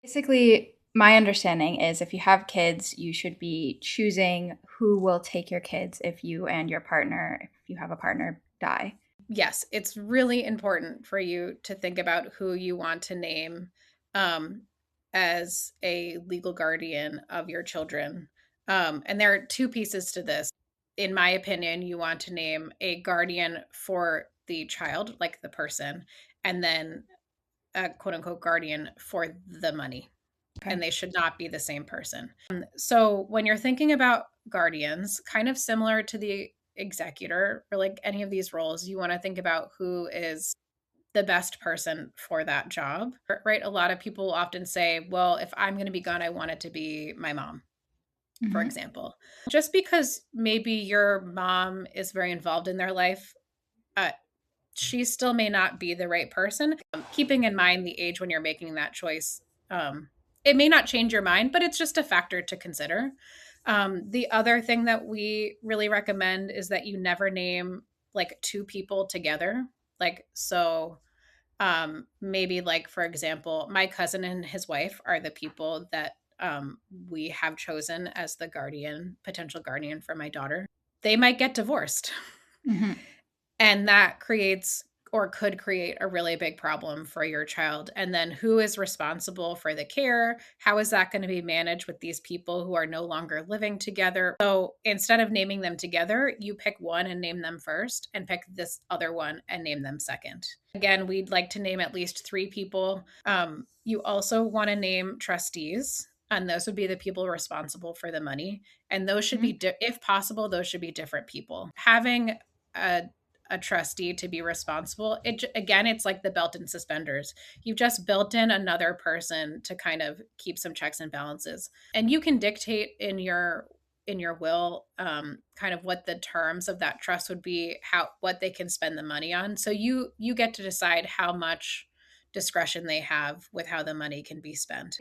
Basically, my understanding is if you have kids, you should be choosing who will take your kids if you and your partner, if you have a partner, die. Yes, it's really important for you to think about who you want to name um, as a legal guardian of your children. And there are two pieces to this. In my opinion, you want to name a guardian for the child, like the person, and then a quote unquote guardian for the money. And Okay. they should not be the same person. So when you're thinking about guardians, kind of similar to the executor or like any of these roles, you want to think about who is the best person for that job, right? A lot of people often say, well, if I'm going to be gone, I want it to be my mom, for Hmm. example. Just because maybe your mom is very involved in their life, uh, she still may not be the right person. Keeping in mind the age when you're making that choice, um, it may not change your mind, but it's just a factor to consider. The other thing that we really recommend is that you never name like two people together. Like, so maybe, like, for example, my cousin and his wife are the people that we have chosen as the guardian, potential guardian for my daughter. They might get divorced. Hmm. And that creates or could create a really big problem for your child. And then who is responsible for the care? How is that going to be managed with these people who are no longer living together? So instead of naming them together, you pick one and name them first, and pick this other one and name them second. Again, we'd like to name at least three people. You also want to name trustees. And those would be the people responsible for the money. And those should be, if possible, those should be different people. Having a trustee to be responsible, again, it's like the belt and suspenders. You've just built in another person to kind of keep some checks and balances, and you can dictate in your will, kind of what the terms of that trust would be, how what they can spend the money on. So you get to decide how much discretion they have with how the money can be spent.